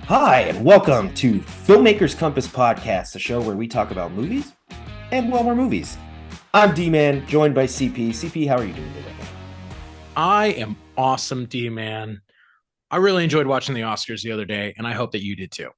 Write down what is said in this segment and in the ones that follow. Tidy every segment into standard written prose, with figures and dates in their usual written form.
Hi, and welcome to Filmmakers Compass Podcast, a show where we talk about movies and, well, more movies. I'm D-Man, joined by CP. CP, how are you doing today? I am awesome, D-Man. I really enjoyed watching the Oscars the other day, and I hope that you did too.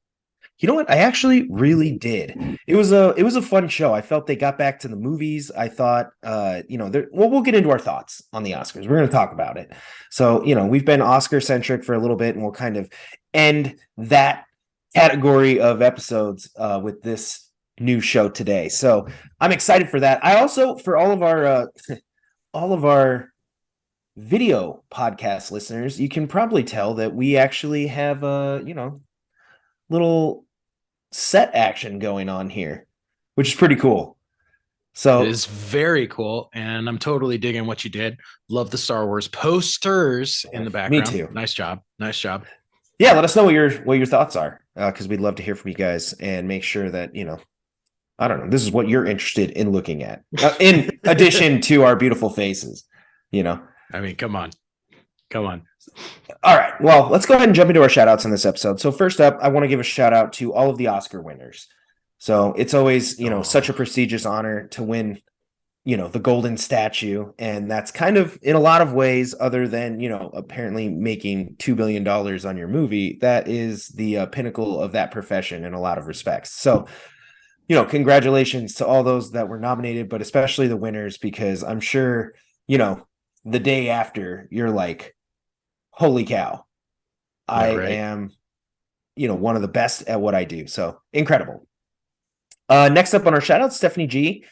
You know what? I actually really did. It was a fun show. I felt they got back to the movies. I thought, we'll get into our thoughts on the Oscars. We're going to talk about it. So, we've been Oscar centric for a little bit, and we'll kind of end that category of episodes with this new show today. So I'm excited for that. I also, for all of our video podcast listeners, you can probably tell that we actually have a little set action going on here, which is pretty cool. It So is very cool, and I'm totally digging what you did. Love the Star Wars posters in the me background. too. Nice job. Nice job. Yeah, let us know what your thoughts are, because we'd love to hear from you guys and make sure that I don't know, this is what you're interested in looking at, in addition to our beautiful faces. You know. I mean, come on. Come on. All right. Well, let's go ahead and jump into our shout outs in this episode. So first up, I want to give a shout out to all of the Oscar winners. So it's always, such a prestigious honor to win, the golden statue. And that's kind of, in a lot of ways, other than, apparently making $2 billion on your movie, that is the pinnacle of that profession in a lot of respects. So, congratulations to all those that were nominated, but especially the winners, because I'm sure, the day after you're like, holy cow, I Yeah, right. am, one of the best at what I do. So incredible. Next up on our shout out, Stephanie G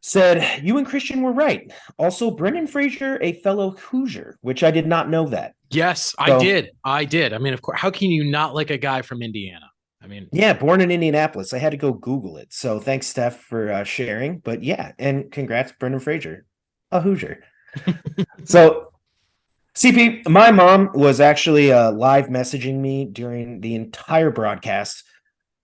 said, "You and Christian were right. Also, Brendan Fraser, a fellow Hoosier, which I did not know that." Yes, I So, did. I did. I mean, of course, how can you not like a guy from Indiana? I mean, yeah, born in Indianapolis. I had to go Google it. So thanks, Steph, for sharing. But yeah, and congrats, Brendan Fraser, a Hoosier. So, CP, my mom was actually live messaging me during the entire broadcast.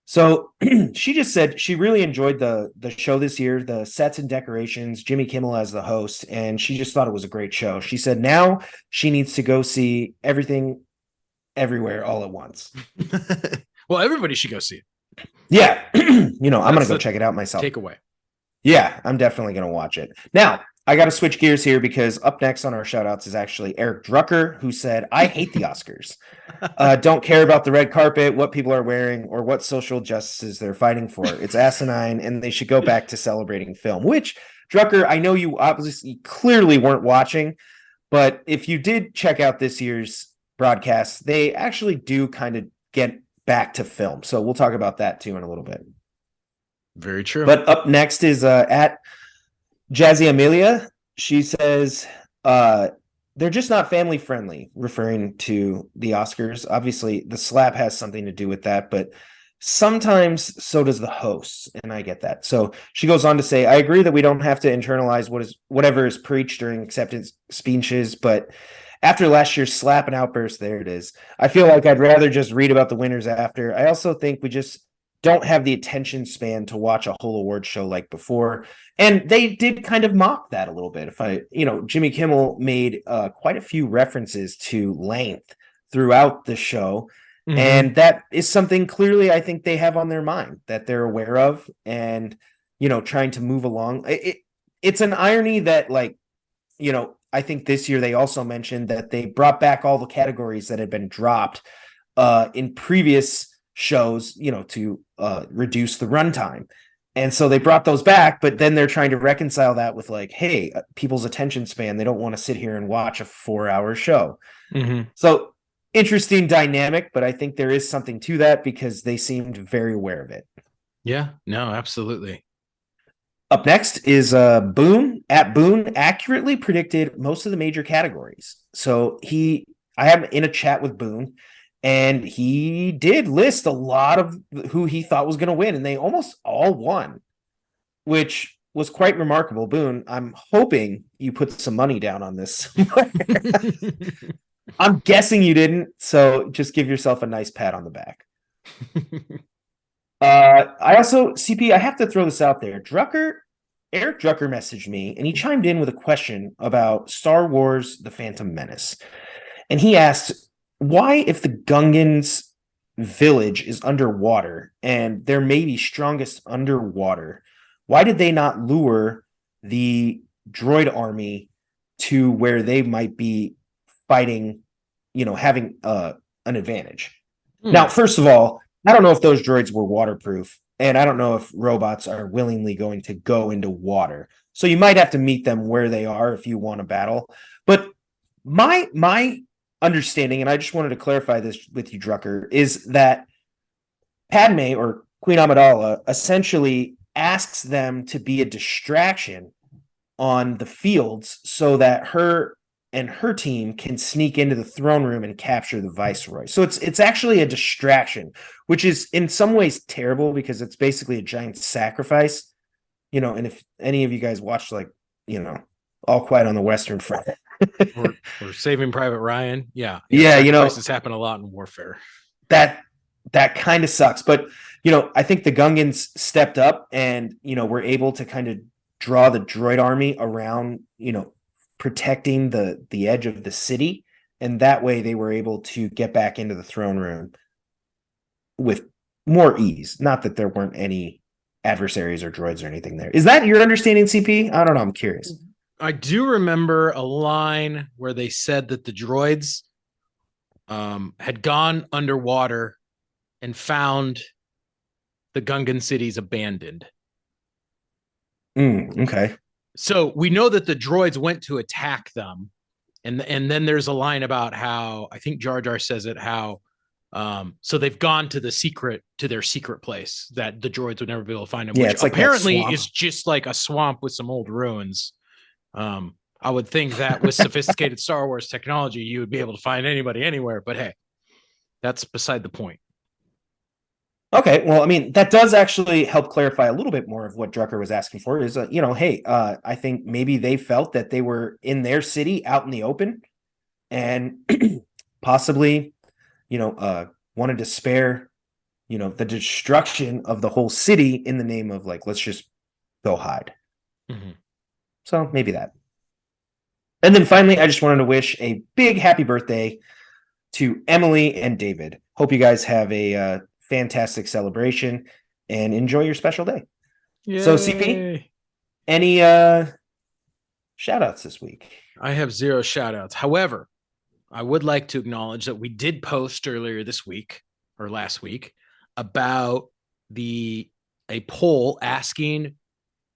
So she just said she really enjoyed the show this year, the sets and decorations, Jimmy Kimmel as the host, and she just thought it was a great show. She said now she needs to go see everything everywhere all at once. well, everybody should go see it. Yeah, I'm gonna That's go the check it out myself. takeaway. Yeah, I'm definitely gonna watch it. Now, I got to switch gears here because up next on our shout outs is actually Eric Drucker, who said, "I hate the Oscars. Don't care about the red carpet, what people are wearing, or what social justices they're fighting for. It's asinine, and they should go back to celebrating film." Which, Drucker, I know you obviously clearly weren't watching, but if you did check out this year's broadcast, they actually do kind of get back to film. So we'll talk about that too in a little bit. Very true. But up next is at Jazzy Amelia. She says, they're just not family friendly, referring to the Oscars. Obviously, the slap has something to do with that, but sometimes so does the hosts, and I get that. So she goes on to say, "I agree that we don't have to internalize whatever is preached during acceptance speeches, but after last year's slap and outburst, there it is. I feel like I'd rather just read about the winners after. I also think we just don't have the attention span to watch a whole award show like before." And they did kind of mock that a little bit. Jimmy Kimmel made quite a few references to length throughout the show. Mm-hmm. And that is something clearly I think they have on their mind that they're aware of and, trying to move along. It's an irony that, like, I think this year they also mentioned that they brought back all the categories that had been dropped in previous shows, to reduce the runtime. And so they brought those back, but then they're trying to reconcile that with, like, hey, people's attention span, they don't want to sit here and watch a 4-hour show. Mm-hmm. So interesting dynamic, but I think there is something to that because they seemed very aware of it. Yeah, no, absolutely. Up next is Boone. At Boone accurately predicted most of the major categories. So I am in a chat with Boone, and he did list a lot of who he thought was going to win, and they almost all won, which was quite remarkable. Boone, I'm hoping you put some money down on this. I'm guessing you didn't, so just give yourself a nice pat on the back. I also, CP, I have to throw this out there. Eric Drucker messaged me, and he chimed in with a question about Star Wars: The Phantom Menace. And he asked, why, if the Gungans village is underwater and they're maybe strongest underwater, why did they not lure the droid army to where they might be fighting, having an advantage? Now, first of all, I don't know if those droids were waterproof, and I don't know if robots are willingly going to go into water. So you might have to meet them where they are if you want to battle. But my understanding, and I just wanted to clarify this with you, Drucker, is that Padme or Queen Amidala essentially asks them to be a distraction on the fields so that her and her team can sneak into the throne room and capture the viceroy. So it's actually a distraction, which is in some ways terrible because it's basically a giant sacrifice. And if any of you guys watched All Quiet on the Western Front, or Saving Private Ryan, yeah, sacrifices happen a lot in warfare. That kind of sucks, but I think the Gungans stepped up and were able to kind of draw the droid army around, protecting the edge of the city, and that way they were able to get back into the throne room with more ease. Not that there weren't any adversaries or droids or anything there. Is that your understanding, CP? I don't know. I'm curious. I do remember a line where they said that the droids had gone underwater and found the Gungan cities abandoned. Okay. So we know that the droids went to attack them. And then there's a line about how, I think Jar Jar says it, how so they've gone to their secret place that the droids would never be able to find them, which apparently is just like a swamp with some old ruins. I would think that with sophisticated Star Wars technology, you would be able to find anybody anywhere, but hey, that's beside the point. Okay, well, I mean, that does actually help clarify a little bit more of what Drucker was asking for is, hey, I think maybe they felt that they were in their city out in the open and possibly, wanted to spare, the destruction of the whole city in the name of let's just go hide. Mm-hmm. So maybe that. And then finally, I just wanted to wish a big happy birthday to Emily and David. Hope you guys have a fantastic celebration and enjoy your special day. Yay. So CP, any shout outs this week? I have 0 shout outs. However, I would like to acknowledge that we did post earlier this week or last week about a poll asking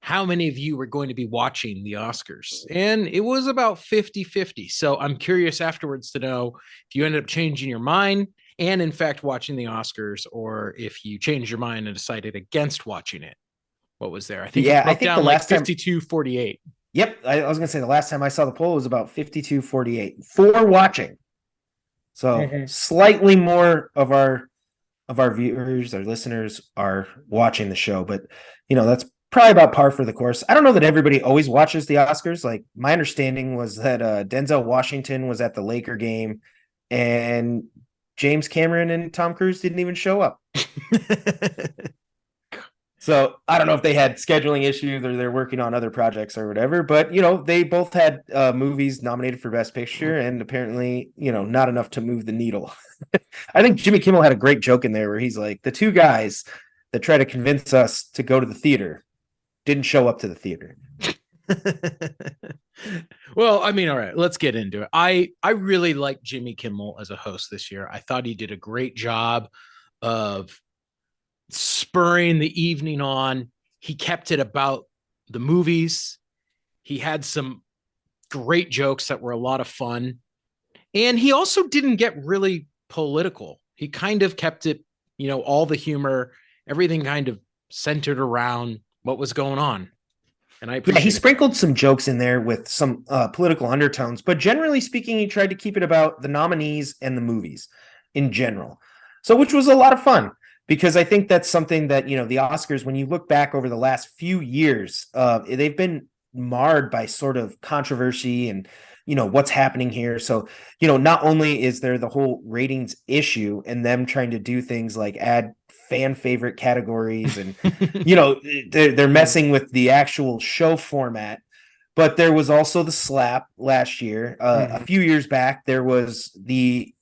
how many of you were going to be watching the Oscars, and it was about 50-50. So I'm curious afterwards to know if you ended up changing your mind and in fact watching the Oscars, or if you changed your mind and decided against watching it. What was there? I think it broke down the last 52-48. Yep, I was gonna say the last time I saw the poll was about 52-48 for watching. So slightly more of our viewers, our listeners are watching the show, but that's probably about par for the course. I don't know that everybody always watches the Oscars. Like, my understanding was that Denzel Washington was at the Laker game and James Cameron and Tom Cruise didn't even show up. So I don't know if they had scheduling issues or they're working on other projects or whatever, but they both had movies nominated for Best Picture, and apparently, not enough to move the needle. I think Jimmy Kimmel had a great joke in there where he's like, the two guys that try to convince us to go to the theater didn't show up to the theater. Well, I mean, all right, let's get into it. I really like Jimmy Kimmel as a host this year. I thought he did a great job of spurring the evening on. He kept it about the movies. He had some great jokes that were a lot of fun. And he also didn't get really political. He kind of kept it, all the humor, everything kind of centered around what was going on. And I appreciate he sprinkled some jokes in there with some political undertones, but generally speaking, he tried to keep it about the nominees and the movies in general. So, which was a lot of fun, because I think that's something that, the Oscars, when you look back over the last few years, they've been marred by sort of controversy and, what's happening here. So, not only is there the whole ratings issue and them trying to do things like add fan favorite categories and, they're messing with the actual show format, But there was also the slap last year. A few years back, there was they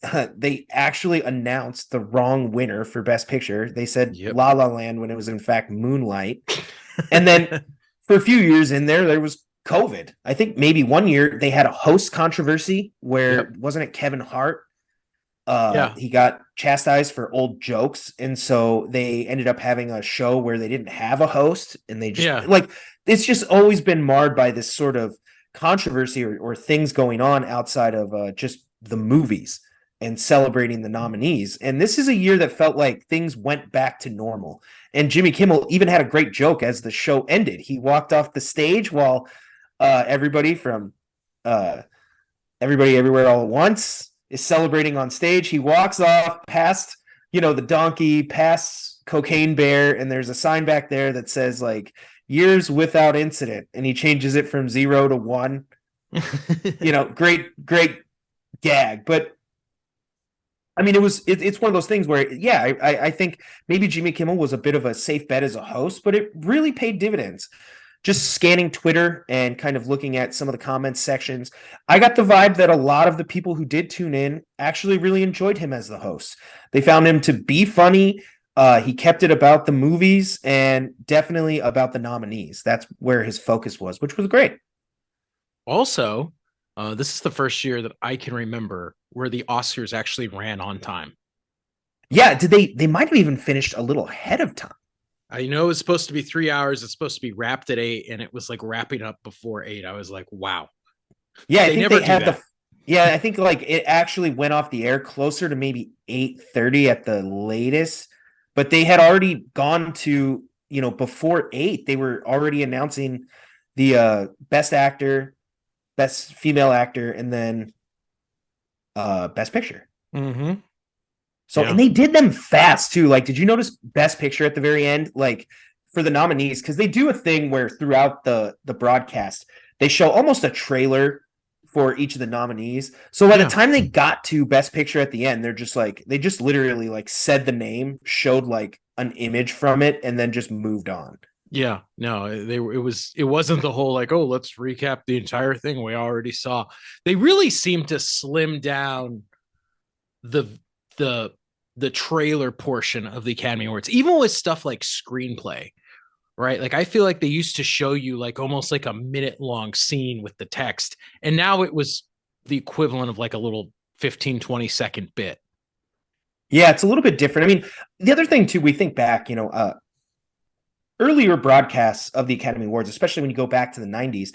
actually announced the wrong winner for Best Picture. They said Yep. La La Land when it was in fact Moonlight. And then for a few years in there was COVID. I think maybe one year they had a host controversy where wasn't it Kevin Hart? He got chastised for old jokes, and so they ended up having a show where they didn't have a host, and they just like it's just always been marred by this sort of controversy or things going on outside of just the movies and celebrating the nominees. And this is a year that felt like things went back to normal. And Jimmy Kimmel even had a great joke as the show ended. He walked off the stage while everybody from Everybody Everywhere All at Once is celebrating on stage. He walks off past, the donkey, past Cocaine Bear, and there's a sign back there that says like years without incident, and he changes it from 0 to 1. Great gag. But I mean, it's one of those things where, I think maybe Jimmy Kimmel was a bit of a safe bet as a host, but it really paid dividends. Just scanning Twitter and kind of looking at some of the comments sections, I got the vibe that a lot of the people who did tune in actually really enjoyed him as the host. They found him to be funny. He kept it about the movies and definitely about the nominees. That's where his focus was, which was great. Also, this is the first year that I can remember where the Oscars actually ran on time. Yeah, they might have even finished a little ahead of time. I know it was supposed to be 3 hours. It's supposed to be wrapped at 8, and it was like wrapping up before 8. I was like, wow. Yeah, I think they had I think like it actually went off the air closer to maybe 8:30 at the latest, but they had already gone to, before 8, they were already announcing the best actor, best female actor, and then best picture. Mm-hmm. So, and they did them fast too. Like, did you notice best picture at the very end? Like for the nominees, because they do a thing where throughout the broadcast, they show almost a trailer for each of the nominees. So by the time they got to best picture at the end, they're just like, they just literally like said the name, showed like an image from it, and then just moved on. Yeah, no, it wasn't the whole like, oh, let's recap the entire thing we already saw. They really seemed to slim down the trailer portion of the Academy Awards, even with stuff like screenplay, right? Like I feel like they used to show you like almost like a minute long scene with the text, and now it was the equivalent of like a little 15-20 second bit. Yeah, it's a little bit different. I mean, the other thing too, we think back, earlier broadcasts of the Academy Awards, especially when you go back to the 90s,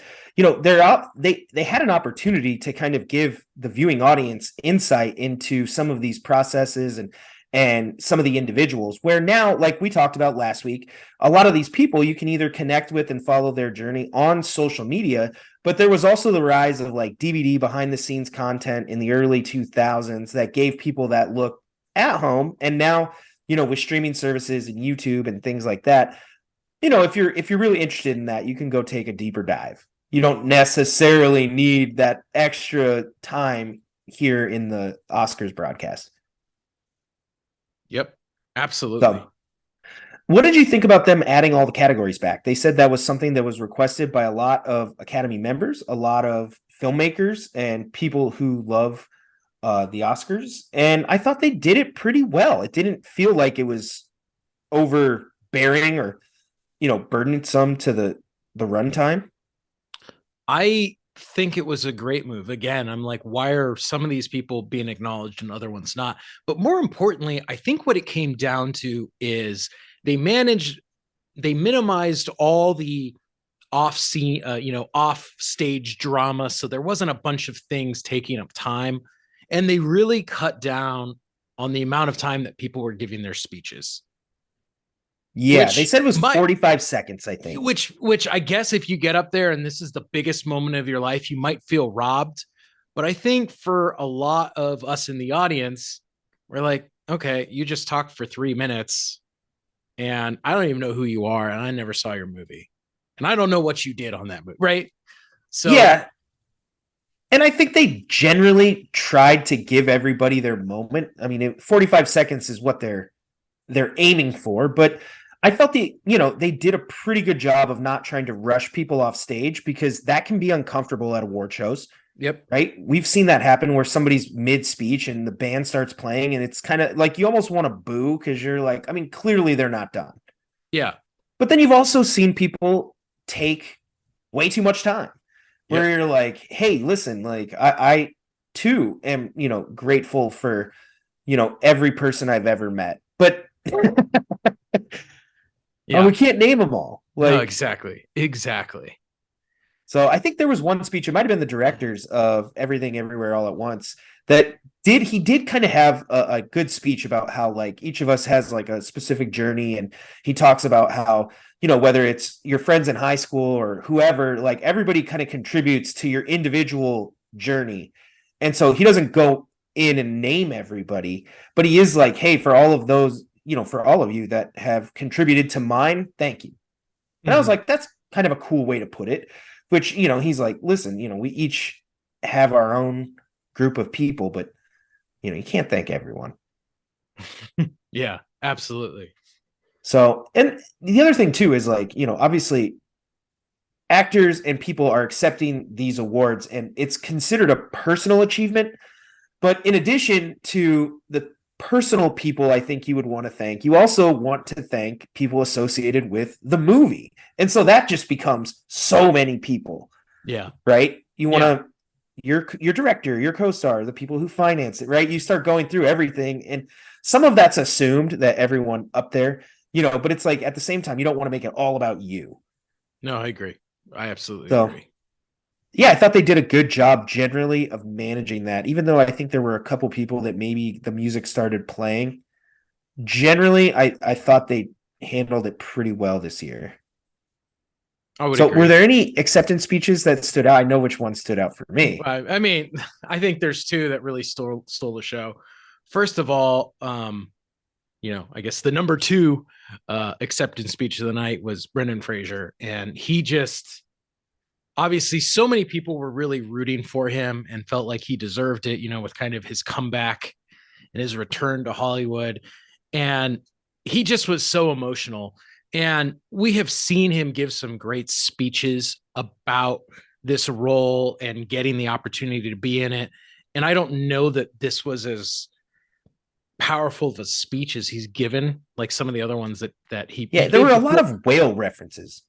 they had an opportunity to kind of give the viewing audience insight into some of these processes and some of the individuals, where now, like we talked about last week, a lot of these people you can either connect with and follow their journey on social media, but there was also the rise of like DVD behind the scenes content in the early 2000s that gave people that look at home. And now, with streaming services and YouTube and things like that, if you're really interested in that, you can go take a deeper dive. You don't necessarily need that extra time here in the Oscars broadcast. Yep, absolutely. So, what did you think about them adding all the categories back? They said that was something that was requested by a lot of Academy members, a lot of filmmakers, and people who love the Oscars. And I thought they did it pretty well. It didn't feel like it was overbearing or burdensome to the runtime. I think it was a great move. Again, I'm like, why are some of these people being acknowledged and other ones not? But more importantly, I think what it came down to is they minimized all the off stage drama. So there wasn't a bunch of things taking up time. And they really cut down on the amount of time that people were giving their speeches. Yeah, they said it was 45 seconds, I think. Which I guess if you get up there and this is the biggest moment of your life, you might feel robbed. But I think for a lot of us in the audience, we're like, okay, you just talked for 3 minutes and I don't even know who you are and I never saw your movie. And I don't know what you did on that movie, right? So yeah. And I think they generally tried to give everybody their moment. I mean, 45 seconds is what they're aiming for, but I felt they did a pretty good job of not trying to rush people off stage because that can be uncomfortable at award shows. Yep. Right? We've seen that happen where somebody's mid speech and the band starts playing, and it's kind of like you almost want to boo because you're like, I mean, clearly they're not done. Yeah. But then you've also seen people take way too much time where Yep. you're like, hey, listen, like I too am, grateful for, every person I've ever met. But we Yeah. can't name them all. No, Like, exactly. Exactly. so I think there was one speech, it might have been the directors of Everything Everywhere All at Once, that he did kind of have a good speech about how like each of us has like a specific journey. And he talks about how, whether it's your friends in high school or whoever, like everybody kind of contributes to your individual journey. And so he doesn't go in and name everybody, but he is like, hey, for all of those, for all of you that have contributed to mine, thank you. And I was Mhm. like, that's kind of a cool way to put it, which, he's like, listen, we each have our own group of people, but, you can't thank everyone. Yeah, absolutely. So, and the other thing too is like, obviously actors and people are accepting these awards and it's considered a personal achievement. But in addition to the personal people I think you would want to thank, you also want to thank people associated with the movie. And so that just becomes so many people, Yeah. right? You want Yeah. to your director, your co-star, the people who finance it, right? You start going through everything, and some of that's assumed that everyone up there, but it's like at the same time, you don't want to make it all about you. No, I agree. I absolutely So agree. yeah, I thought they did a good job generally of managing that, even though I think there were a couple people that maybe the music started playing. Generally, I thought they handled it pretty well this year. I would So were agree. there any acceptance speeches that stood out? I know which one stood out for me. I mean, I think there's two that really stole the show. First of all, I guess the number two acceptance speech of the night was Brendan Fraser, and he just obviously so many people were really rooting for him and felt like he deserved it. With kind of his comeback and his return to Hollywood, and he just was so emotional. And we have seen him give some great speeches about this role and getting the opportunity to be in it. And I don't know that this was as powerful of a speech as he's given, like some of the other ones that he Yeah, there gave were a lot before. of whale references.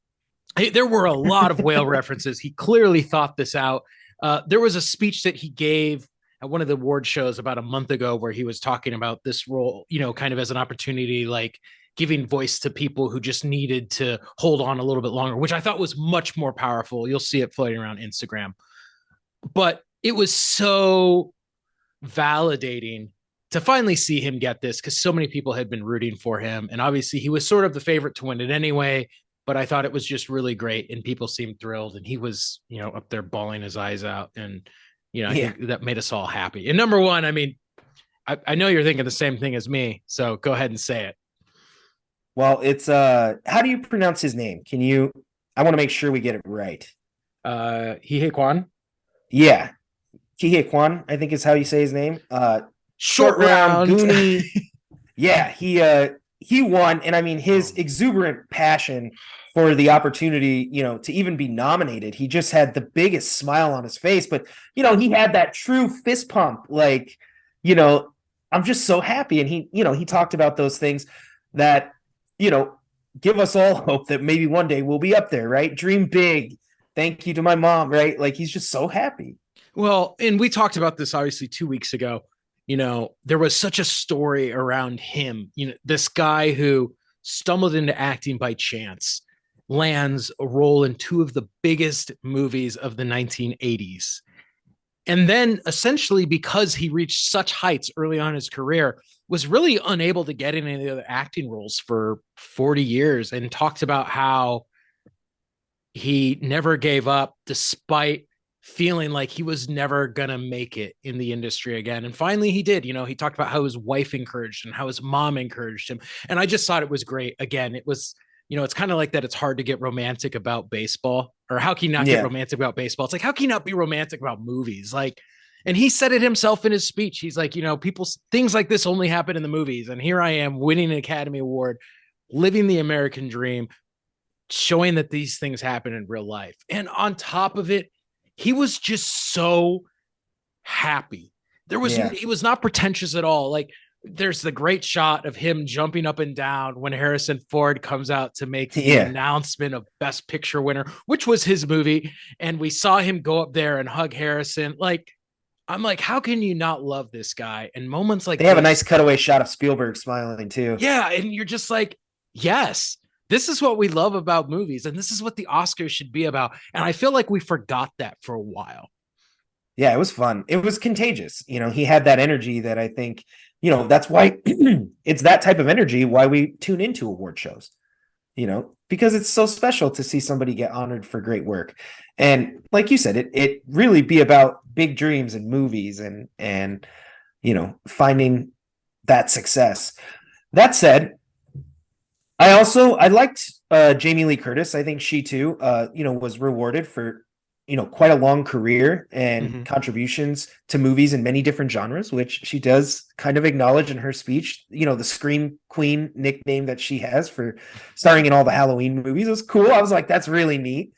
There were a lot of whale references. He clearly thought this out. There was a speech that he gave at one of the award shows about a month ago where he was talking about this role, kind of as an opportunity, like giving voice to people who just needed to hold on a little bit longer, which I thought was much more powerful. You'll see it floating around Instagram. But it was so validating to finally see him get this because so many people had been rooting for him. And obviously, he was sort of the favorite to win it anyway. But I thought it was just really great, and people seemed thrilled. And he was, up there bawling his eyes out. And, I Yeah. think that made us all happy. And number one, I mean, I know you're thinking the same thing as me. So go ahead and say it. Well, it's how do you pronounce his name? I want to make sure we get it right. Hee Kwan. Yeah. Kihei Kwan, I think is how you say his name. Short Short round, round. Goonie. Yeah, he won, and I mean his exuberant passion for the opportunity, to even be nominated. He just had the biggest smile on his face, but he had that true fist pump, like, I'm just so happy. And he talked about those things that, give us all hope that maybe one day we'll be up there, right? Dream big. Thank you to my mom, right? Like he's just so happy. Well, and we talked about this obviously 2 weeks ago. There was such a story around him. This guy who stumbled into acting by chance, lands a role in two of the biggest movies of the 1980s. And then essentially, because he reached such heights early on in his career, was really unable to get in any other acting roles for 40 years, and talked about how he never gave up despite feeling like he was never going to make it in the industry again. And finally he did. He talked about how his wife encouraged and how his mom encouraged him. And I just thought it was great. Again, it was, it's kind of like that. It's hard to get romantic about baseball, or how can you not get Yeah. romantic about baseball? It's like, how can you not be romantic about movies? Like, and he said it himself in his speech. He's like, people, things like this only happen in the movies. And here I am winning an Academy Award living the American dream, showing that these things happen in real life. And on top of it, he was just so happy. Yeah. He was not pretentious at all. Like, there's the great shot of him jumping up and down when Harrison Ford comes out to make the Yeah. announcement of Best Picture winner, which was his movie. And we saw him go up there and hug Harrison. Like, I'm like, how can you not love this guy? And moments like They have a nice this, cutaway shot of Spielberg smiling too. yeah. And you're just like, yes, this is what we love about movies. And this is what the Oscars should be about. And I feel like we forgot that for a while. Yeah, it was fun. It was contagious. He had that energy that I think, that's why it's that type of energy why we tune into award shows, because it's so special to see somebody get honored for great work. And like you said, it really be about big dreams and movies and finding that success. That said, I liked Jamie Lee Curtis. I think she too, was rewarded for quite a long career and contributions to movies in many different genres, which she does kind of acknowledge in her speech. The Scream Queen nickname that she has for starring in all the Halloween movies was cool. I was like, that's really neat.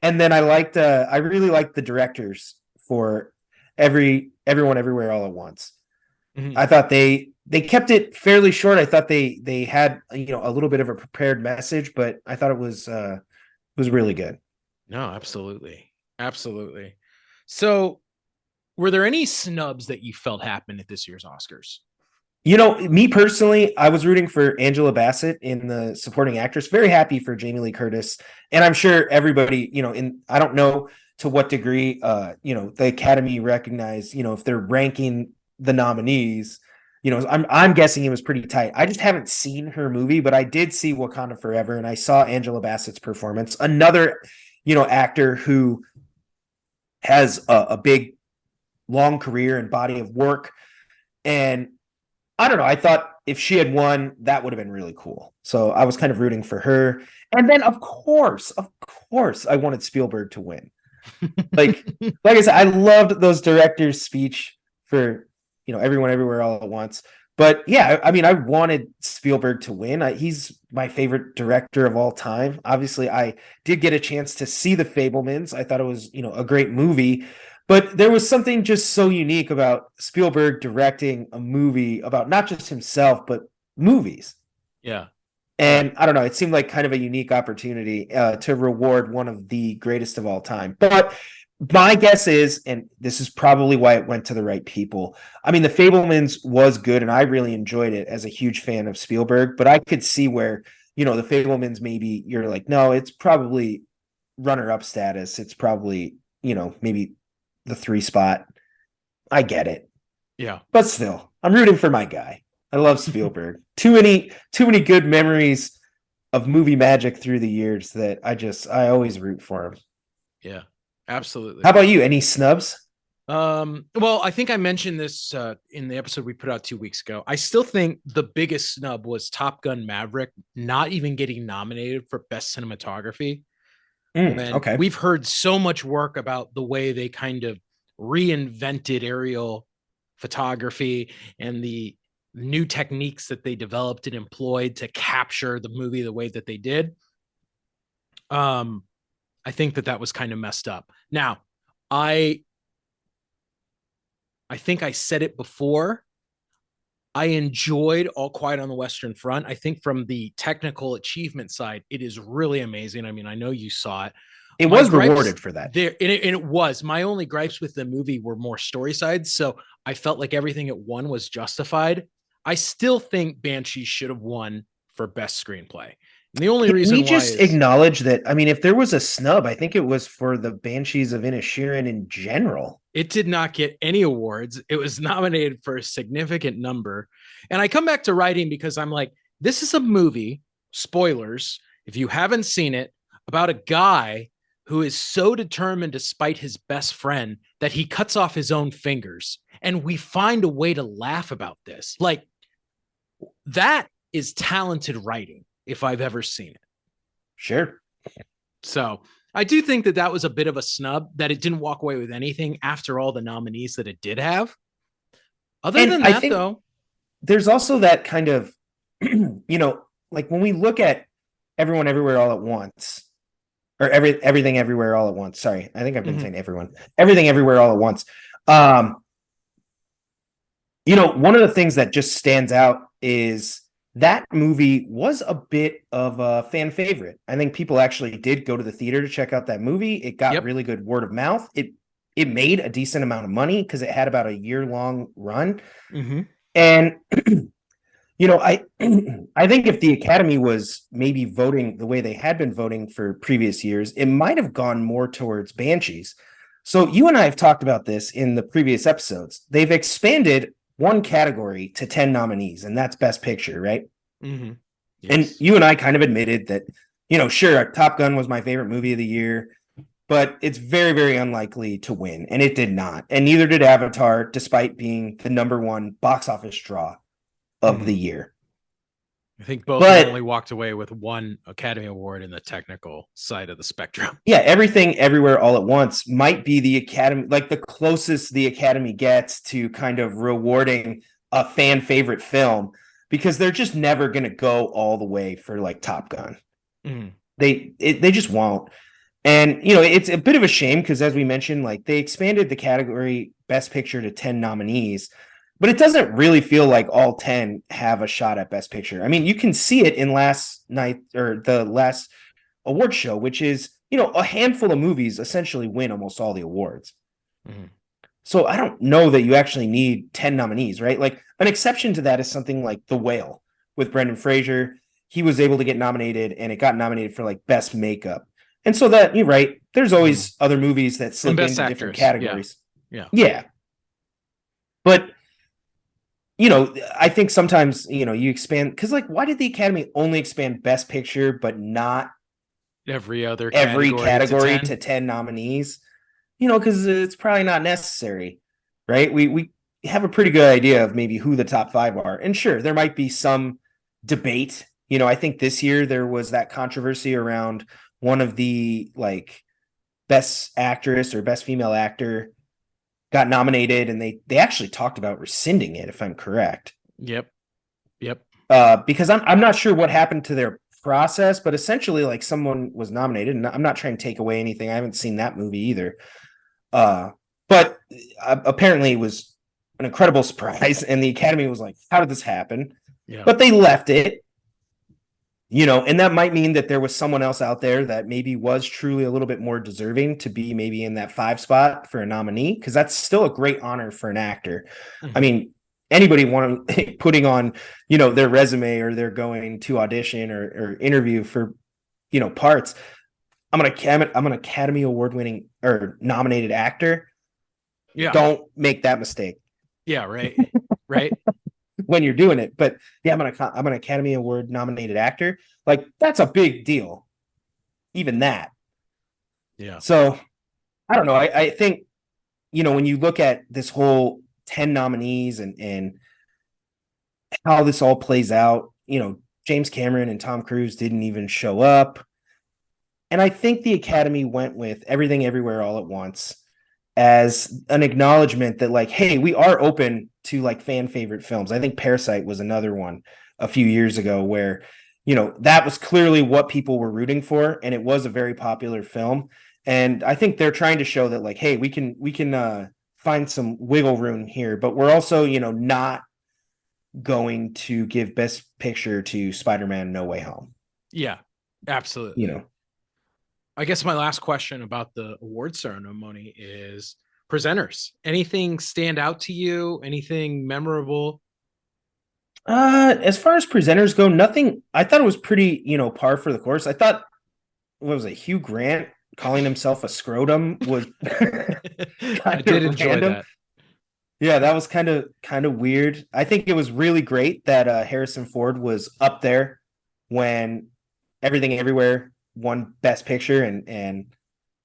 And then I really liked the directors for Everyone Everywhere All at Once. I thought they kept it fairly short. I thought they had a little bit of a prepared message, but I thought it was really good. No, absolutely. Absolutely. So, were there any snubs that you felt happened at this year's Oscars? Me personally, I was rooting for Angela Bassett in the supporting actress. Very happy for Jamie Lee Curtis, and I'm sure everybody, I don't know to what degree, the Academy recognized, if they're ranking the nominees, I'm guessing it was pretty tight. I just haven't seen her movie, but I did see Wakanda Forever, and I saw Angela Bassett's performance. Another, actor who has a big, long career and body of work, and I don't know. I thought if she had won, that would have been really cool. So I was kind of rooting for her. And then, of course, I wanted Spielberg to win. Like I said, I loved those directors' speech for Everyone Everywhere All at Once. But yeah, I mean, I wanted Spielberg to win. He's my favorite director of all time. Obviously, I did get a chance to see The Fabelmans. I thought it was a great movie. But there was something just so unique about Spielberg directing a movie about not just himself, but movies. Yeah. And I don't know, it seemed like kind of a unique opportunity to reward one of the greatest of all time. But my guess is, and this is probably why it went to the right people. I mean, The Fabelmans was good, and I really enjoyed it as a huge fan of Spielberg. But I could see where, The Fabelmans, maybe you're like, no, it's probably runner-up status. It's probably, maybe the 3 spot. I get it. Yeah. But still, I'm rooting for my guy. I love Spielberg. Too many good memories of movie magic through the years that I always root for him. Yeah. Absolutely. How about you? Any snubs? Well, I think I mentioned this in the episode we put out 2 weeks ago. I still think the biggest snub was Top Gun Maverick not even getting nominated for Best Cinematography. Okay. We've heard so much work about the way they kind of reinvented aerial photography and the new techniques that they developed and employed to capture the movie the way that they did. I think that was kind of messed up. Now, I think I said it before. I enjoyed All Quiet on the Western Front. I think from the technical achievement side, it is really amazing. I mean, I know you saw it. It was rewarded for that. And it was. My only gripes with the movie were more story sides. So I felt like everything it won was justified. I still think Banshee should have won for Best Screenplay. And the only reason we just acknowledge that. I mean, if there was a snub, I think it was for the Banshees of Inisherin in general. It did not get any awards. It was nominated for a significant number. And I come back to writing because I'm like, this is a movie, spoilers, if you haven't seen it, about a guy who is so determined to spite his best friend that he cuts off his own fingers. And we find a way to laugh about this. Like, that is talented writing if I've ever seen it. Sure. So I do think that was a bit of a snub, that it didn't walk away with anything after all the nominees that it did have. Other than that, though, there's also that kind of, like when we look at Everyone Everywhere All at Once, or Everything Everywhere All at Once. Sorry, I think I've been saying everyone. Everything Everywhere All at Once. One of the things that just stands out is that movie was a bit of a fan favorite. I think people actually did go to the theater to check out that movie. It got really good word of mouth. It made a decent amount of money because it had about a year-long run. And I I think if the Academy was maybe voting the way they had been voting for previous years, it might have gone more towards Banshees. So you and I have talked about this in the previous episodes. They've expanded one category to 10 nominees, and that's Best Picture, right? Yes. And you and I kind of admitted that, sure, Top Gun was my favorite movie of the year, but it's very, very unlikely to win, and it did not. And neither did Avatar, despite being the #1 box office draw of the year. I think both only walked away with one Academy Award in the technical side of the spectrum. Yeah, Everything Everywhere All at Once might be the Academy, like the closest the Academy gets to kind of rewarding a fan favorite film, because they're just never going to go all the way for like Top Gun. They just won't. And, it's a bit of a shame because, as we mentioned, like they expanded the category Best Picture to 10 nominees. But it doesn't really feel like all 10 have a shot at Best Picture. I mean, you can see it in last night or the last award show, which is, a handful of movies essentially win almost all the awards. So I don't know that you actually need 10 nominees, right? Like an exception to that is something like The Whale with Brendan Fraser. He was able to get nominated, and it got nominated for like Best Makeup. And so that, you're right, there's always other movies that slip into different categories. Yeah. But I think sometimes, you expand because, like, why did the Academy only expand Best Picture but not every category to 10 nominees? Because it's probably not necessary, right? We have a pretty good idea of maybe who the top 5 are. And sure, there might be some debate. I think this year there was that controversy around one of the, like, Best Actress or Best Female Actor got nominated, and they actually talked about rescinding it, if I'm correct. Yep. Because I'm not sure what happened to their process, but essentially, like, someone was nominated, and I'm not trying to take away anything. I haven't seen that movie either. But apparently it was an incredible surprise, and the Academy was like, how did this happen? Yeah. But they left it. And that might mean that there was someone else out there that maybe was truly a little bit more deserving to be maybe in that 5 spot for a nominee, because that's still a great honor for an actor. I mean, anybody putting on, their resume, or they're going to audition or interview for, parts. I'm an Academy Award winning or nominated actor. Yeah. Don't make that mistake. Yeah. Right. Right. When you're doing it. But yeah, I'm an Academy Award nominated actor. Like, that's a big deal. Even that. Yeah. So I don't know. I think, when you look at this whole 10 nominees and how this all plays out, James Cameron and Tom Cruise didn't even show up. And I think the Academy went with Everything Everywhere All at Once as an acknowledgement that, like, hey, we are open to, like, fan favorite films. I think Parasite was another one a few years ago where, that was clearly what people were rooting for, and it was a very popular film. And I think they're trying to show that, like, hey, we can find some wiggle room here, but we're also, not going to give Best Picture to Spider-Man No Way Home. Yeah, absolutely. I guess my last question about the award ceremony is presenters. Anything stand out to you? Anything memorable? As far as presenters go, nothing. I thought it was pretty, par for the course. I thought, what was it, Hugh Grant calling himself a scrotum was I did enjoy that. Yeah, that was kind of weird. I think it was really great that Harrison Ford was up there when Everything Everywhere won Best Picture, and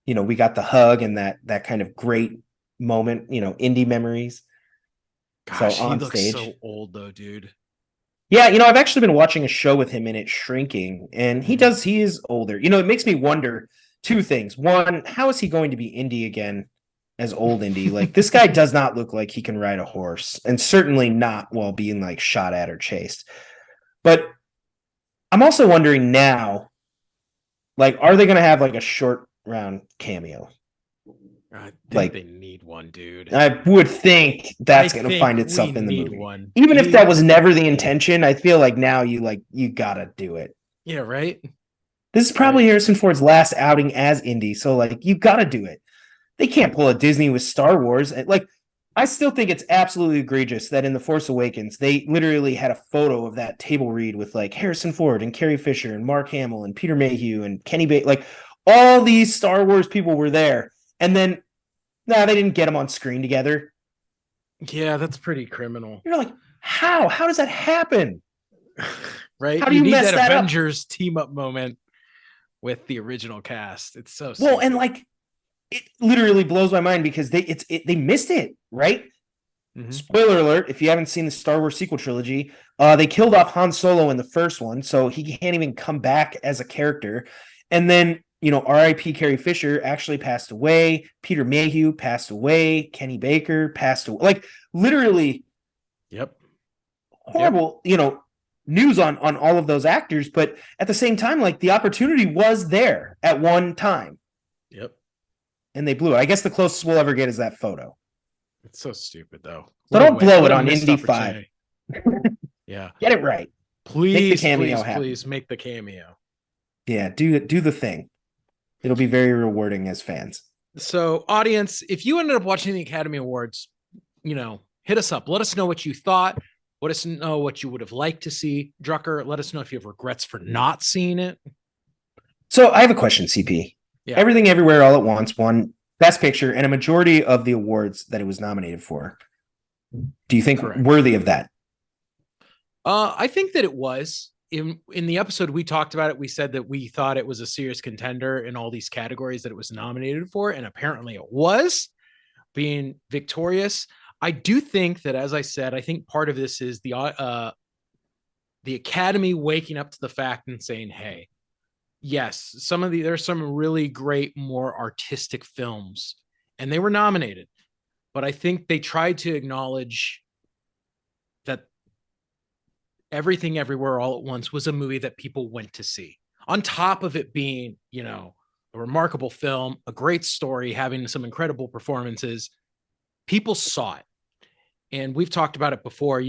we got the hug and that kind of great moment, indie memories. Gosh, so on he looks stage. So old though, dude. Yeah, I've actually been watching a show with him in it, Shrinking, and he is older. It makes me wonder 2 things. One, how is he going to be indie again as old indie? Like, this guy does not look like he can ride a horse, and certainly not while being, like, shot at or chased. But I'm also wondering now, like, are they going to have like a short round cameo? I think Like, they need one, dude. I would think I that's going to think find we itself in the need movie. one. Even if that was never the intention, I feel like now you got to do it. Yeah, right? This is probably Harrison Ford's last outing as Indy, so like you got to do it. They can't pull a Disney with Star Wars. Like, I still think it's absolutely egregious that in The Force Awakens, they literally had a photo of that table read with like Harrison Ford and Carrie Fisher and Mark Hamill and Peter Mayhew and Kenny Baker. Like, all these Star Wars people were there. And then, they didn't get them on screen together. Yeah, that's pretty criminal. You're like, how? How does that happen? Right? How do you need mess that that Avengers team up moment with the original cast. It's so well, and like, it literally blows my mind because they missed it, right? Mm-hmm. Spoiler alert, if you haven't seen the Star Wars sequel trilogy, they killed off Han Solo in the first one, so he can't even come back as a character. And then, R.I.P. Carrie Fisher actually passed away. Peter Mayhew passed away. Kenny Baker passed away. Like, literally, horrible, news on all of those actors. But at the same time, like, the opportunity was there at one time. And they blew it. I guess the closest we'll ever get is that photo. It's so stupid, though. So don't blow it on Indy 5. Yeah. Get it right. Please, please make the cameo. Yeah, do the thing. It'll be very rewarding as fans. So, audience, if you ended up watching the Academy Awards, hit us up. Let us know what you thought. Let us know what you would have liked to see. Drucker, let us know if you have regrets for not seeing it. So I have a question, CP. Yeah. Everything Everywhere All at Once won Best Picture and a majority of the awards that it was nominated for. Do you think worthy of that? I think that it was. In the episode we talked about it, we said that we thought it was a serious contender in all these categories that it was nominated for, and apparently it was, being victorious. I do think that, as I said, I think part of this is the Academy waking up to the fact and saying, hey, yes, there's some really great, more artistic films, and they were nominated. But I think they tried to acknowledge that Everything Everywhere All at Once was a movie that people went to see. On top of it being, a remarkable film, a great story, having some incredible performances, people saw it. And we've talked about it before,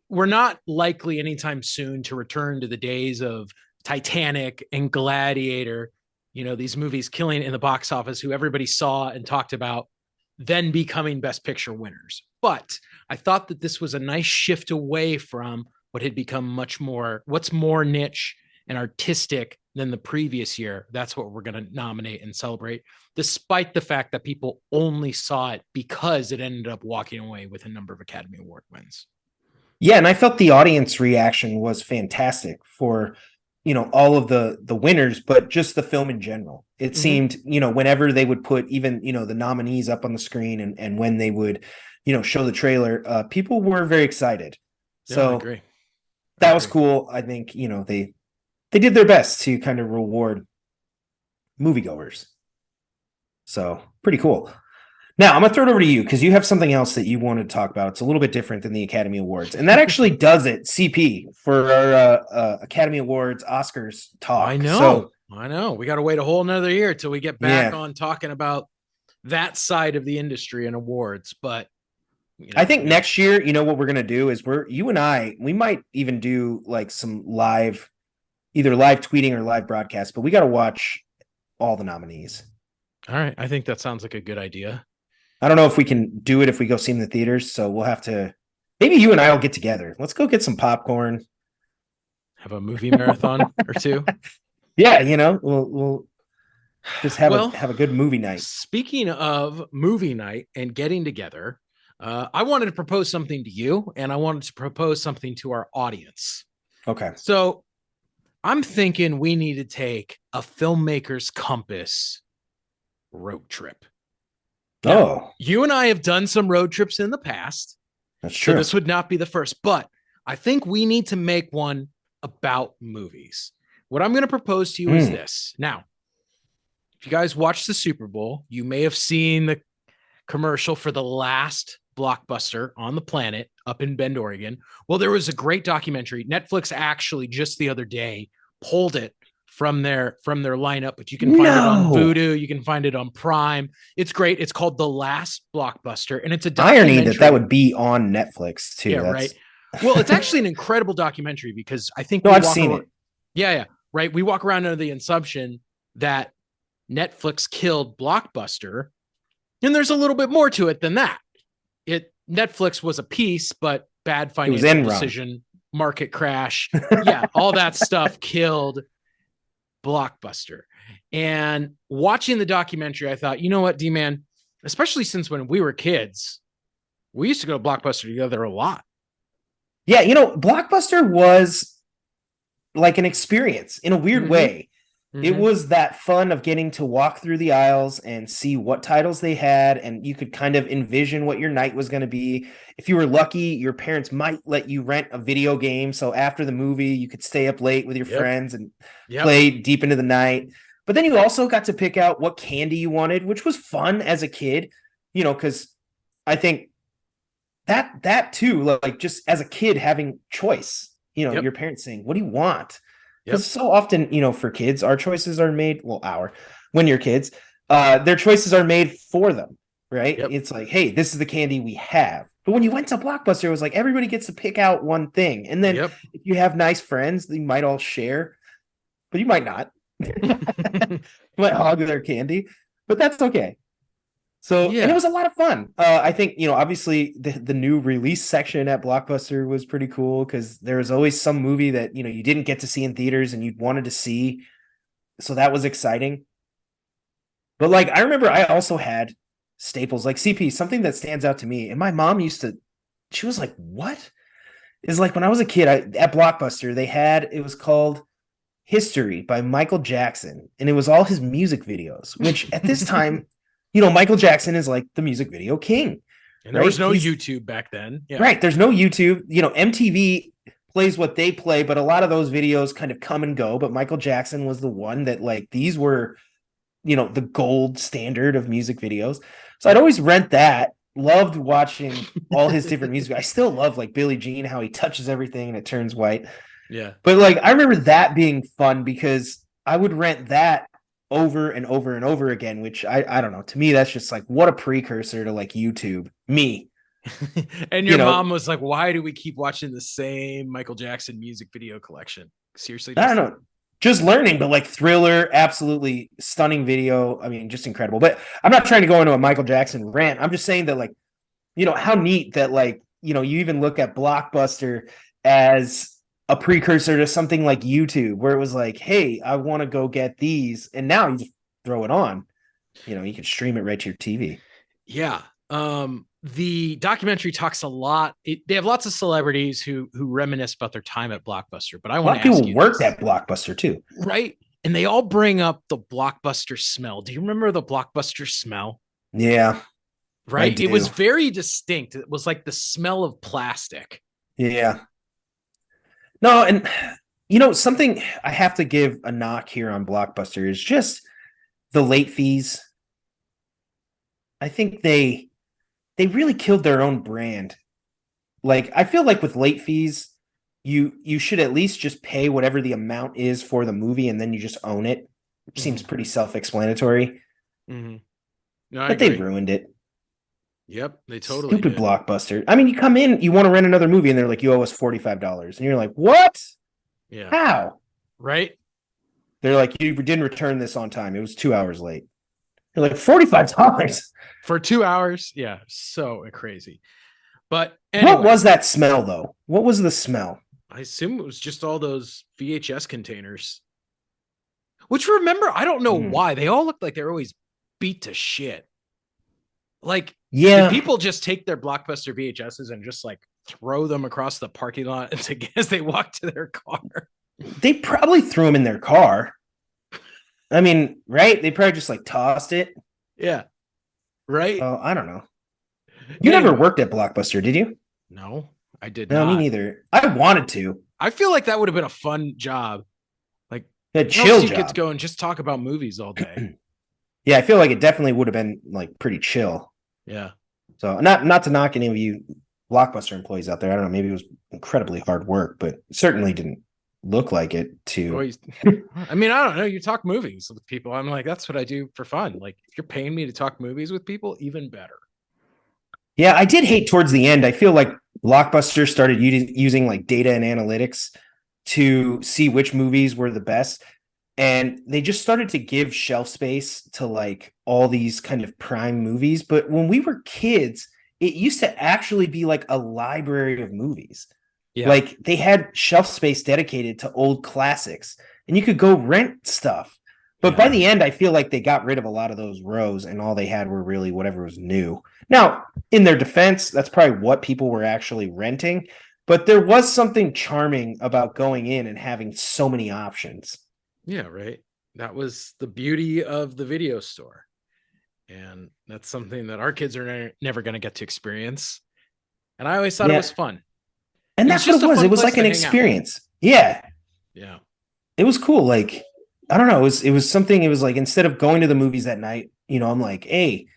we're not likely anytime soon to return to the days of Titanic and Gladiator, these movies killing in the box office, who everybody saw and talked about, then becoming Best Picture winners. But I thought that this was a nice shift away from what had become what's more niche and artistic than the previous year. That's what we're going to nominate and celebrate, despite the fact that people only saw it because it ended up walking away with a number of Academy Award wins. Yeah, and I felt the audience reaction was fantastic for, all of the winners, but just the film in general. It seemed, whenever they would put even, the nominees up on the screen and when they would, show the trailer, people were very excited. So I agree. That was cool. I think, they did their best to kind of reward moviegoers. So pretty cool. Now, I'm going to throw it over to you because you have something else that you wanted to talk about. It's a little bit different than the Academy Awards. And that actually does it, CP, for our Academy Awards, Oscars talk. I know. We got to wait a whole nother year till we get back on talking about that side of the industry and awards. But I think next year, what we're going to do is you and I, we might even do like some either live tweeting or live broadcast, but we got to watch all the nominees. All right. I think that sounds like a good idea. I don't know if we can do it if we go see them in the theaters, so we'll have to. Maybe you and I will get together. Let's go get some popcorn. Have a movie marathon or two. Yeah, we'll just have a good movie night. Speaking of movie night and getting together, I wanted to propose something to you, and I wanted to propose something to our audience. Okay. So I'm thinking we need to take a filmmaker's compass road trip. Now, you and I have done some road trips in the past. That's true. So this would not be the first, but I think we need to make one about movies. What I'm going to propose to you is this. Now, if you guys watched the Super Bowl, you may have seen the commercial for the last blockbuster on the planet, up in Bend, Oregon. Well, there was a great documentary. Netflix actually just the other day pulled it from their lineup, but you can find it on No. Vudu, you can find it on Prime. It's great. It's called The Last Blockbuster, and it's a Irony documentary. that would be on Netflix too. Yeah, That's right. Well, it's actually an incredible documentary because I think no, I've seen it. Yeah, right. We walk around under the assumption that Netflix killed Blockbuster, and there's a little bit more to it than that. Netflix was a piece, but bad financial decision, market crash, yeah, all that stuff killed Blockbuster. And watching the documentary, I thought, you know what, D-Man, especially since when we were kids, we used to go to Blockbuster together a lot. Yeah, Blockbuster was like an experience in a weird way. It was that fun of getting to walk through the aisles and see what titles they had, and you could kind of envision what your night was going to be. If you were lucky, your parents might let you rent a video game, so after the movie, you could stay up late with your friends and play deep into the night. But then you also got to pick out what candy you wanted, which was fun as a kid, because I think that too, like just as a kid having choice, your parents saying, "What do you want?" Because so often, for kids, our choices are made. Well, when you're kids, their choices are made for them, right? It's like, hey, this is the candy we have. But when you went to Blockbuster, it was like everybody gets to pick out one thing, and then if you have nice friends, you might all share, but you might not. You might hog their candy, but that's okay. So, and it was a lot of fun. I think, obviously the new release section at Blockbuster was pretty cool because there was always some movie that, you didn't get to see in theaters and you wanted to see. So that was exciting. But like, I remember I also had staples like CP, something that stands out to me. And my mom she was like, what? Is like when I was a kid at Blockbuster, it was called History by Michael Jackson. And it was all his music videos, which at this time, Michael Jackson is like the music video king. And there was no YouTube back then. Yeah. Right. There's no YouTube. MTV plays what they play, but a lot of those videos kind of come and go. But Michael Jackson was the one that these were, the gold standard of music videos. So I'd always rent that. Loved watching all his different music. I still love Billie Jean, how he touches everything and it turns white. Yeah. But I remember that being fun because I would rent that over and over and over again, which I don't know. To me, that's just what a precursor to YouTube. Me. And your mom was like, why do we keep watching the same Michael Jackson music video collection? Seriously? I don't know. Just learning, but Thriller, absolutely stunning video. I mean, just incredible. But I'm not trying to go into a Michael Jackson rant. I'm just saying that how neat that you even look at Blockbuster as a precursor to something like YouTube, where it was hey, I want to go get these, and now you just throw it on. You can stream it right to your TV. Yeah. The documentary talks a lot. They have lots of celebrities who reminisce about their time at Blockbuster, but I want to ask you, people worked at Blockbuster too, right? And they all bring up the Blockbuster smell. Do you remember the Blockbuster smell? Yeah. Right. It was very distinct. It was like the smell of plastic. Yeah. No, and something I have to give a knock here on Blockbuster is just the late fees. I think they really killed their own brand. I feel with late fees, you should at least just pay whatever the amount is for the movie and then you just own it. It seems pretty self-explanatory. No, but they ruined it. Yep, they totally Stupid did. Blockbuster. I mean, you come in, you want to rent another movie, and they're like, you owe us $45. And you're like, what? Yeah. How? Right? They're like, you didn't return this on time. It was 2 hours late. You're like, $45? For 2 hours? Yeah, so crazy. But anyway, what was that smell, though? What was the smell? I assume it was just all those VHS containers. Which, remember, I don't know why. They all looked like they were always beat to shit. Did people just take their Blockbuster VHSs and just throw them across the parking lot as they walk to their car? They probably threw them in their car. I mean, right? They probably just tossed it. Yeah. Right. Oh, I don't know. You never worked at Blockbuster, did you? No, I did not. No, me neither. I wanted to. I feel like that would have been a fun job. A chill job. You get to go and just talk about movies all day. Yeah, I feel like it definitely would have been pretty chill. Yeah. So not to knock any of you Blockbuster employees out there. I don't know, maybe it was incredibly hard work, but it certainly didn't look like it to. I mean, I don't know. You talk movies with people. I'm like, that's what I do for fun. Like, if you're paying me to talk movies with people, even better. Yeah, I did hate towards the end. I feel like Blockbuster started using like data and analytics to see which movies were the best. And they just started to give shelf space to like all these kind of prime movies. But when we were kids, it used to actually be like a library of movies. Yeah. Like they had shelf space dedicated to old classics and you could go rent stuff. But by the end, I feel like they got rid of a lot of those rows and all they had were really whatever was new. Now, in their defense, that's probably what people were actually renting. But there was something charming about going in and having so many options. Yeah, right. That was the beauty of the video store. And that's something that our kids are never going to get to experience. And I always thought it was fun. And that's what it was. It was like an experience. Yeah. Yeah. It was cool. Like, I don't know. It was something, it was like, instead of going to the movies that night, I'm like, hey,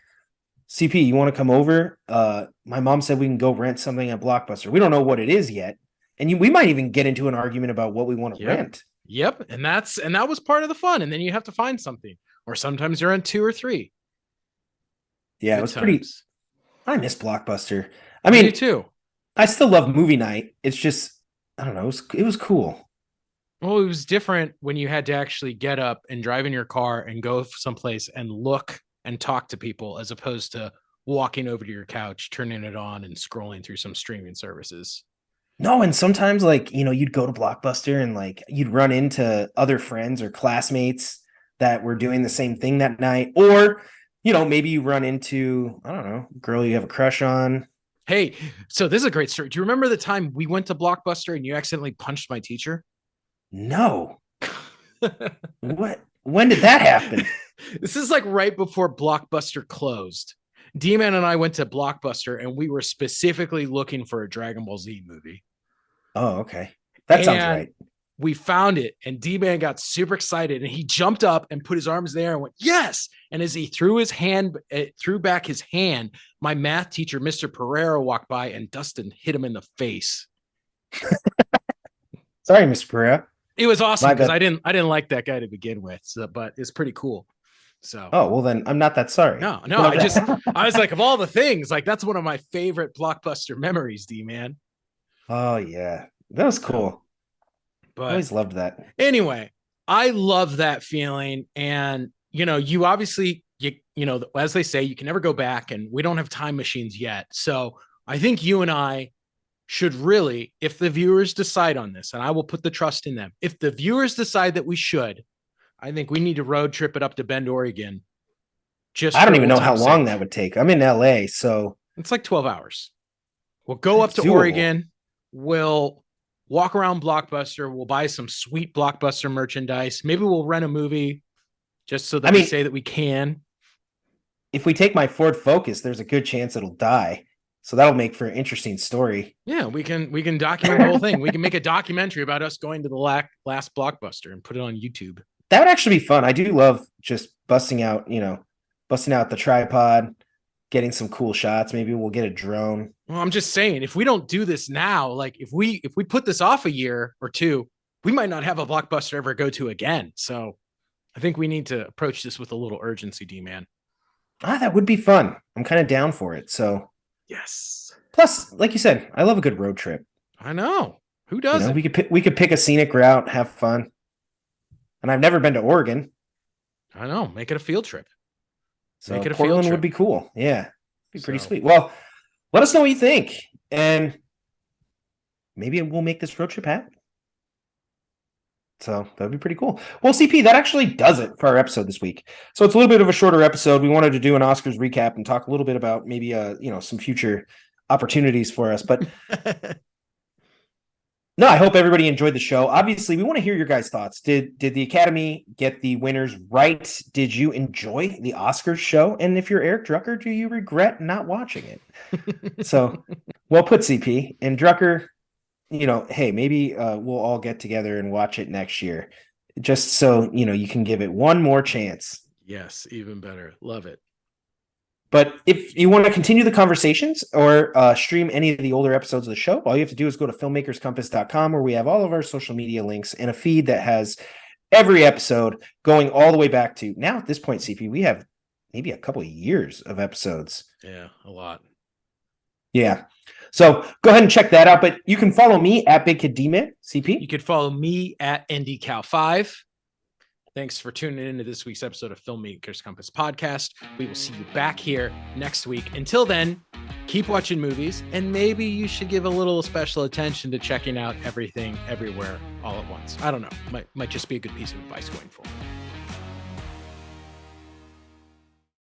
CP, you want to come over? My mom said we can go rent something at Blockbuster. We don't know what it is yet. And we might even get into an argument about what we want to rent. Yep. And that was part of the fun. And then you have to find something. Or sometimes you're on 2 or 3. Yeah, it was pretty. I miss Blockbuster. I mean, me too. I still love movie night. It's just, I don't know. It was cool. Well, it was different when you had to actually get up and drive in your car and go someplace and look and talk to people as opposed to walking over to your couch, turning it on and scrolling through some streaming services. No, and sometimes like, you'd go to Blockbuster and like you'd run into other friends or classmates that were doing the same thing that night. Or, maybe you run into, I don't know, a girl you have a crush on. Hey, so this is a great story. Do you remember the time we went to Blockbuster and you accidentally punched my teacher? No. What? When did that happen? This is like right before Blockbuster closed. D-Man and I went to Blockbuster and we were specifically looking for a Dragon Ball Z movie. Oh, okay. That sounds right. We found it and D-Man got super excited and he jumped up and put his arms there and went, yes. And as he threw back his hand, my math teacher, Mr. Pereira, walked by and Dustin hit him in the face. Sorry, Mr. Pereira. It was awesome because I didn't like that guy to begin with, but it's pretty cool. So, oh, well then I'm not that sorry. No, I was like, of all the things, like that's one of my favorite Blockbuster memories, D-Man. Oh yeah, that was cool. But I always loved that. Anyway, I love that feeling. And, you obviously, as they say, you can never go back and we don't have time machines yet. So I think you and I should really, if the viewers decide on this, and I will put the trust in them, if the viewers decide that we should, I think we need to road trip it up to Bend, Oregon. I don't even know how long that would take. I'm in LA, so it's like 12 hours. We'll go up to Oregon. We'll walk around Blockbuster. We'll buy some sweet Blockbuster merchandise. Maybe we'll rent a movie just so that we say that we can. If we take my Ford Focus, there's a good chance it'll die. So that'll make for an interesting story. Yeah, we can document the whole thing. We can make a documentary about us going to the Last Blockbuster and put it on YouTube. That would actually be fun. I do love just busting out the tripod, getting some cool shots. Maybe we'll get a drone. Well, I'm just saying, if we don't do this now, like if we put this off a year or two, we might not have a Blockbuster ever go to again. So I think we need to approach this with a little urgency, D-Man. That would be fun. I'm kind of down for it. So yes. Plus, like you said, I love a good road trip. I know. Who doesn't? We could pick a scenic route, have fun. And I've never been to Oregon. I know. Make it a field trip. So Portland would be cool. Yeah. Be pretty sweet. Well, let us know what you think. And maybe we'll make this road trip happen. So that'd be pretty cool. Well, CP, that actually does it for our episode this week. So it's a little bit of a shorter episode. We wanted to do an Oscars recap and talk a little bit about maybe some future opportunities for us. But no, I hope everybody enjoyed the show. Obviously, we want to hear your guys' thoughts. Did the Academy get the winners right? Did you enjoy the Oscars show? And if you're Eric Drucker, do you regret not watching it? So, well put, CP. And Drucker, hey, maybe we'll all get together and watch it next year, just so you can give it one more chance. Yes, even better. Love it. But if you want to continue the conversations or stream any of the older episodes of the show, all you have to do is go to filmmakerscompass.com, where we have all of our social media links and a feed that has every episode going all the way back to now. At this point, CP, we have maybe a couple of years of episodes. Yeah, a lot. Yeah. So go ahead and check that out. But you can follow me at Big Kid D-Man, CP. You could follow me at NDCal5. Thanks for tuning into this week's episode of Filmmakers Compass Podcast. We will see you back here next week. Until then, keep watching movies, and maybe you should give a little special attention to checking out everything, everywhere, all at once. I don't know. Might just be a good piece of advice going forward.